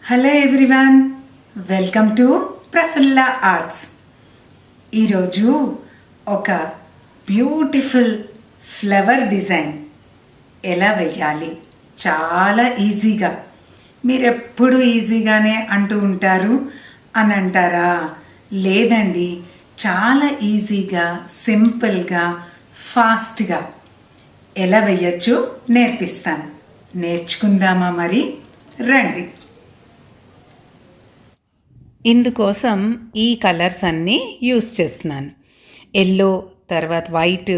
Hello everyone, welcome to Prafulla arts. ఈరోజు ఒక beautiful flower design ఎలా వేయాలి, చాలా ఈజీగా. మీరు ఎప్పుడు ఈజీగానే అంటూ ఉంటారు అని అంటారా? లేదండి, చాలా ఈజీగా, సింపుల్గా, ఫాస్ట్గా ఎలా వేయచ్చు నేర్పిస్తాను. నేర్చుకుందామా మరి? రండి. ఇందుకోసం ఈ కలర్స్ అన్నీ యూస్ చేస్తున్నాను. ఎల్లో, తర్వాత white,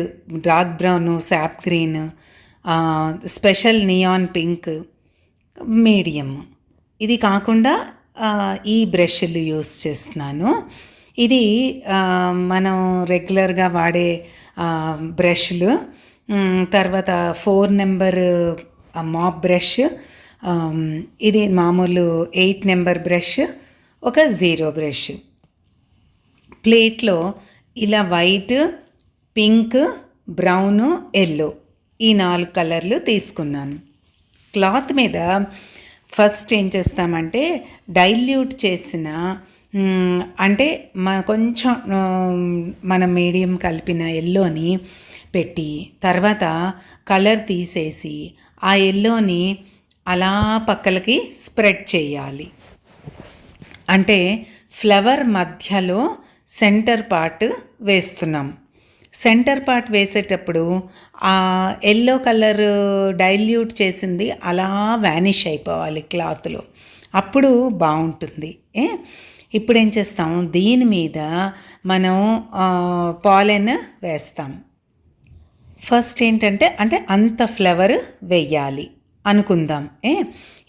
dark brown, SAAP green, special neon pink, medium. ఇది కాకుండా ఈ బ్రష్లు యూస్ చేస్తున్నాను. ఇది మనం రెగ్యులర్గా వాడే బ్రష్లు. తర్వాత 4 నెంబర్ మాప్ బ్రష్, ఇది మామూలు 8 నెంబర్ బ్రష్, ఒక 0 బ్రష్. ప్లేట్లో ఇలా వైట్, పింక్, బ్రౌన్, ఎల్లో ఈ 4 కలర్లు తీసుకున్నాను. క్లాత్ మీద ఫస్ట్ ఏం చేస్తామంటే డైల్యూట్ చేసిన, అంటే కొంచెం మనం మీడియం కలిపిన ఎల్లోని పెట్టి తర్వాత కలర్ తీసేసి ఆ ఎల్లోని అలా పక్కలకి స్ప్రెడ్ చేయాలి. అంటే ఫ్లవర్ మధ్యలో సెంటర్ పార్ట్ వేస్తున్నాం. సెంటర్ పార్ట్ వేసేటప్పుడు ఆ ఎల్లో కలర్ డైల్యూట్ చేసింది అలా వ్యానిష్ అయిపోవాలి క్లాత్లో, అప్పుడు బాగుంటుంది. ఇప్పుడు ఏం చేస్తాం, దీని మీద మనం పాలెన్ వేస్తాం. ఫస్ట్ ఏంటంటే అంత ఫ్లవర్ వేయాలి అనుకుందాం.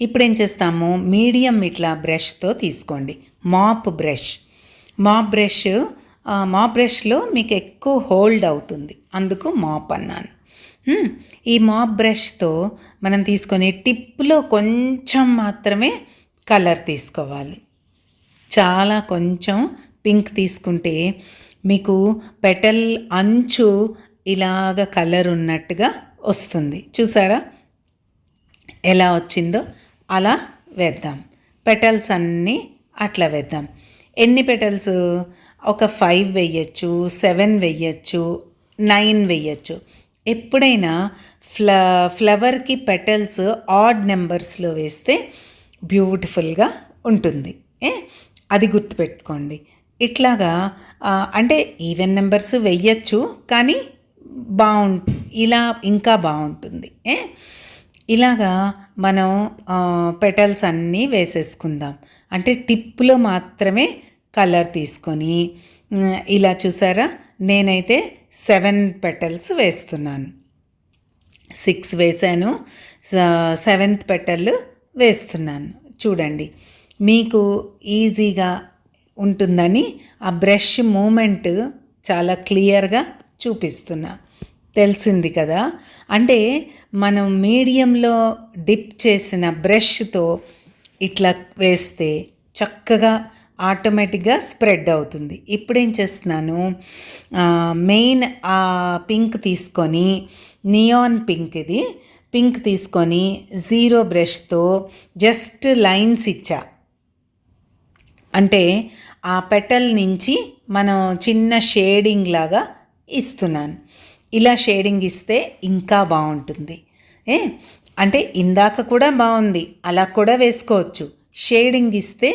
ఇప్పుడు ఏం చేస్తాము, మీడియం ఇట్లా బ్రష్తో తీసుకోండి, మాప్ బ్రష్లో మీకు ఎక్కువ హోల్డ్ అవుతుంది, అందుకు మాప్ అన్నాను. ఈ మాప్ బ్రష్తో మనం తీసుకొని టిప్లో కొంచెం మాత్రమే కలర్ తీసుకోవాలి. చాలా కొంచెం పింక్ తీసుకుంటే మీకు పెటల్ అంచు ఇలాగ కలర్ ఉన్నట్టుగా వస్తుంది. చూసారా ఎలా వచ్చిందో? అలా వేద్దాం. పెటల్స్ అన్నీ అట్లా వేద్దాం. ఎన్ని పెటల్స్? ఒక 5 వేయచ్చు, 7 వేయచ్చు, 9 వేయచ్చు. ఎప్పుడైనా ఫ్లవర్కి పెటల్స్ ఆడ్ నెంబర్స్లో వేస్తే బ్యూటిఫుల్గా ఉంటుంది. అది గుర్తుపెట్టుకోండి. ఇట్లాగా అంటే ఈవెన్ నెంబర్స్ వెయ్యచ్చు, కానీ ఇలా ఇంకా బాగుంటుంది. ఇలాగా మనం పెటల్స్ అన్నీ వేసేసుకుందాం. అంటే టిప్లో మాత్రమే కలర్ తీసుకొని ఇలా చూసారా, నేనైతే 7 పెటల్స్ వేస్తున్నాను. 6 వేసాను, 7th పెటల్ వేస్తున్నాను. చూడండి, మీకు ఈజీగా ఉంటుందని ఆ బ్రష్ మూమెంట్ చాలా క్లియర్గా చూపిస్తున్నా. తెలిసింది కదా? అంటే మనం మీడియంలో డిప్ చేసిన బ్రష్తో ఇట్లా వేస్తే చక్కగా ఆటోమేటిక్గా స్ప్రెడ్ అవుతుంది. ఇప్పుడేం చేస్తున్నాను, మెయిన్ ఆ పింక్ తీసుకొని, నియాన్ పింక్, ఇది పింక్ తీసుకొని 0 బ్రష్తో జస్ట్ లైన్స్ ఇచ్చా. అంటే ఆ పెటల్ నుంచి మనం చిన్న షేడింగ్ లాగా ఇస్తున్నాను. ఇలా షేడింగ్ ఇస్తే ఇంకా బాగుంటుంది. అంటే ఇందాక కూడా బాగుంది, అలా కూడా వేసుకోవచ్చు. షేడింగ్ ఇస్తే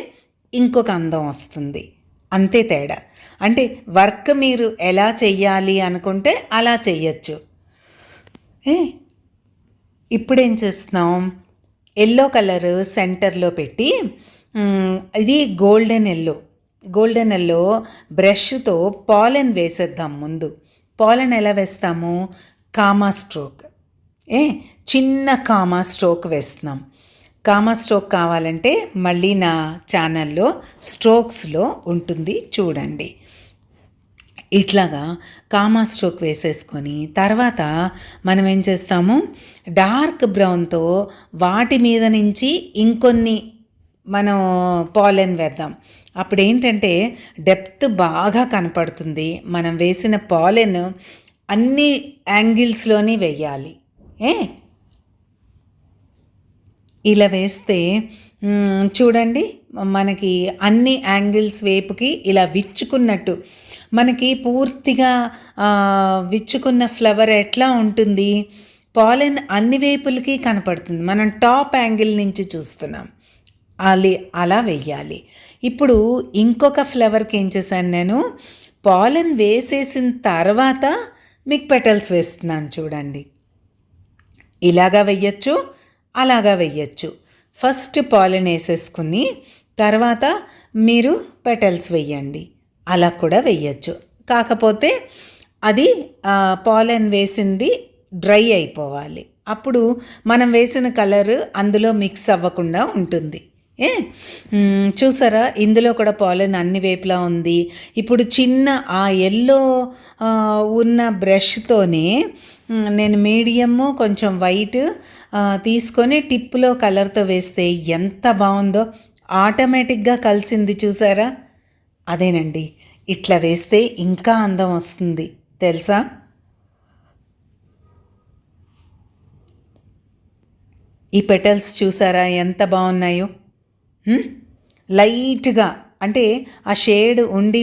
ఇంకొక అందం వస్తుంది, అంతే తేడా. అంటే వర్క్ మీరు ఎలా చెయ్యాలి అనుకుంటే అలా చెయ్యచ్చు. ఇప్పుడేం చేస్తున్నాం, ఎల్లో కలర్ సెంటర్లో పెట్టి, ఇది గోల్డెన్ ఎల్లో బ్రష్తో పాలెన్ వేసేద్దాం. ముందు పాలెన్ ఎలా వేస్తాము, కామా స్ట్రోక్, చిన్న కామా స్ట్రోక్ వేస్తున్నాం. కామా స్ట్రోక్ కావాలంటే మళ్ళీ నా ఛానల్లో స్ట్రోక్స్లో ఉంటుంది, చూడండి. ఇట్లాగా కామా స్ట్రోక్ వేసేసుకొని తర్వాత మనం ఏం చేస్తాము, డార్క్ బ్రౌన్తో వాటి మీద నుంచి ఇంకొన్ని మనం పాలెన్ వేద్దాం. అప్పుడు ఏంటంటే డెప్త్ బాగా కనపడుతుంది. మనం వేసిన పాలెన్ అన్ని యాంగిల్స్లోని వేయాలి. ఇలా వేస్తే చూడండి మనకి అన్ని యాంగిల్స్ వైపుకి ఇలా విచ్చుకున్నట్టు మనకి పూర్తిగా విచ్చుకున్న ఫ్లవర్ ఎట్లా ఉంటుంది, పాలెన్ అన్ని వైపులకి కనపడుతుంది. మనం టాప్ యాంగిల్ నుంచి చూస్తున్నాం. అలా వెయ్యాలి. ఇప్పుడు ఇంకొక ఫ్లవర్కి ఏం చేశాను, నేను పాలెన్ వేసేసిన తర్వాత మీకు పెటల్స్ వేస్తున్నాను చూడండి. ఇలాగా వెయ్యొచ్చు, అలాగా వెయ్యొచ్చు. ఫస్ట్ పాలెన్ వేసేసుకుని తర్వాత మీరు పెటల్స్ వెయ్యండి, అలా కూడా వెయ్యొచ్చు. కాకపోతే అది పాలెన్ వేసింది డ్రై అయిపోవాలి, అప్పుడు మనం వేసిన కలర్ అందులో మిక్స్ అవ్వకుండా ఉంటుంది. చూసారా, ఇందులో కూడా పాలెన్ అన్ని వైపులా ఉంది. ఇప్పుడు చిన్న ఆ ఎల్లో ఉన్న బ్రష్తోనే నేను మీడియము కొంచెం వైట్ తీసుకొని టిప్లో కలర్తో వేస్తే ఎంత బాగుందో, ఆటోమేటిక్గా కలిసింది చూసారా. అదేనండి, ఇట్లా వేస్తే ఇంకా అందం వస్తుంది తెలుసా. ఈ పెటల్స్ చూసారా ఎంత బాగున్నాయో. లైట్గా అంటే ఆ షేడ్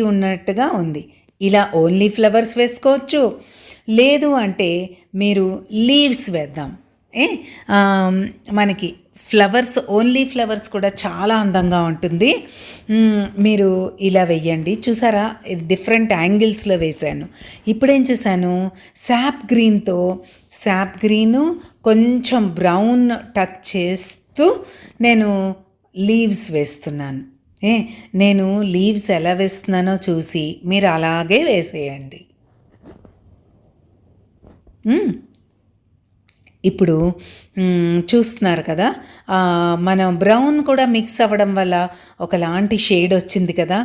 ఉన్నట్టుగా ఉంది. ఇలా ఓన్లీ ఫ్లవర్స్ వేసుకోవచ్చు, లేదు అంటే మీరు లీవ్స్ వేద్దాం. మనకి ఫ్లవర్స్, ఓన్లీ ఫ్లవర్స్ కూడా చాలా అందంగా ఉంటుంది. మీరు ఇలా వెయ్యండి. చూసారా, డిఫరెంట్ యాంగిల్స్లో వేశాను. ఇప్పుడేం చేశాను, శాప్ గ్రీను కొంచెం బ్రౌన్ టచ్ చేస్తూ నేను లీవ్స్ వేస్తున్నాను. నేను లీవ్స్ ఎలా వేస్తున్నానో చూసి మీరు అలాగే వేసేయండి. ఇప్పుడు చూస్తున్నారు కదా, మనం బ్రౌన్ కూడా మిక్స్ అవ్వడం వల్ల ఒకలాంటి షేడ్ వచ్చింది కదా,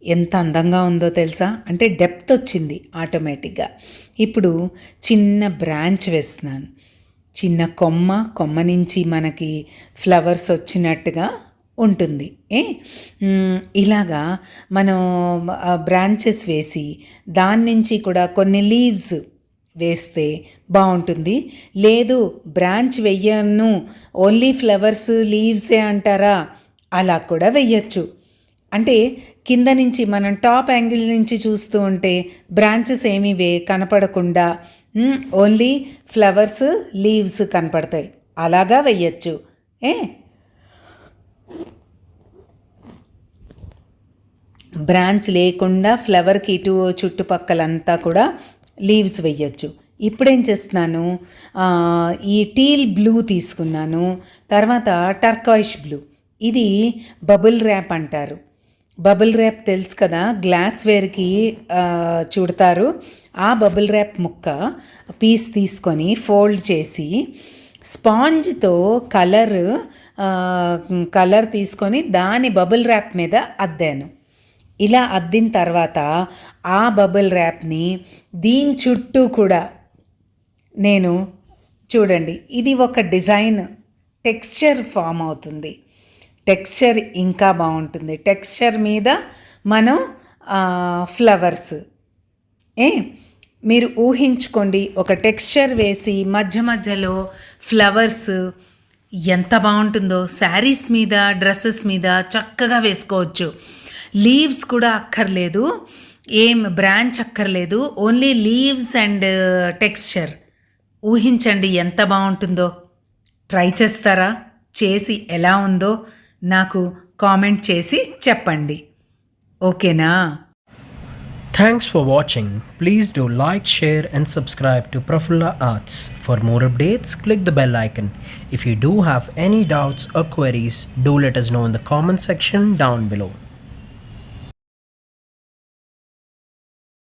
ఎంత అందంగా ఉందో తెలుసా. అంటే డెప్త్ వచ్చింది ఆటోమేటిక్గా. ఇప్పుడు చిన్న బ్రాంచ్ వేస్తున్నాను, చిన్న కొమ్మ నుంచి మనకి ఫ్లవర్స్ వచ్చినట్టుగా ఉంటుంది. ఇలాగా మనం బ్రాంచెస్ వేసి దాని నుంచి కూడా కొన్ని లీవ్స్ వేస్తే బాగుంటుంది. లేదు బ్రాంచ్ వెయ్యను, ఓన్లీ ఫ్లవర్స్ లీవ్సే అంటారా, అలా కూడా వెయ్యొచ్చు. అంటే కింద నుంచి మనం టాప్ యాంగిల్ నుంచి చూస్తూ ఉంటే బ్రాంచెస్ ఏమీ కనపడకుండా ఓన్లీ ఫ్లవర్స్ లీవ్స్ కనపడతాయి, అలాగా వెయ్యొచ్చు. బ్రాంచ్ లేకుండా ఫ్లవర్కి ఇటు చుట్టుపక్కలంతా కూడా లీవ్స్ వెయ్యొచ్చు. ఇప్పుడేం చేస్తున్నాను, ఈ టీల్ బ్లూ తీసుకున్నాను, తర్వాత టర్కాయిష్ బ్లూ. ఇది బబుల్ ర్యాప్ అంటారు. బబుల్ ర్యాప్ తెలుసు కదా, గ్లాస్ వేర్కి చుడతారు. ఆ బబుల్ ర్యాప్ ముక్క పీస్ తీసుకొని ఫోల్డ్ చేసి స్పాంజ్తో కలర్ తీసుకొని దాని బబుల్ ర్యాప్ మీద అద్దాను. ఇలా అద్దిన తర్వాత ఆ బబుల్ ర్యాప్ని దీని చుట్టూ కూడా నేను చూడండి, ఇది ఒక డిజైన్ టెక్స్చర్ ఫామ్ అవుతుంది. టెక్స్చర్ ఇంకా బాగుంటుంది. టెక్స్చర్ మీద మనం ఫ్లవర్స్ మీరు ఊహించుకోండి, ఒక టెక్స్చర్ వేసి మధ్యలో ఫ్లవర్స్ ఎంత బాగుంటుందో. శారీస్ మీద, డ్రెస్సెస్ మీద చక్కగా వేసుకోవచ్చు. లీవ్స్ కూడా అక్కర్లేదు, ఏం బ్రాంచ్ అక్కర్లేదు, ఓన్లీ లీవ్స్ అండ్ టెక్స్చర్. ఊహించండి ఎంత బాగుంటుందో. ట్రై చేస్తారా? చేసి ఎలా ఉందో నాకు కామెంట్ చేసి చెప్పండి. ఓకేనా? Thanks for watching. Please do like, share and subscribe to Prafulla Arts. For more updates, click the bell icon. If you do have any doubts or queries, do let us know in the comment section down below.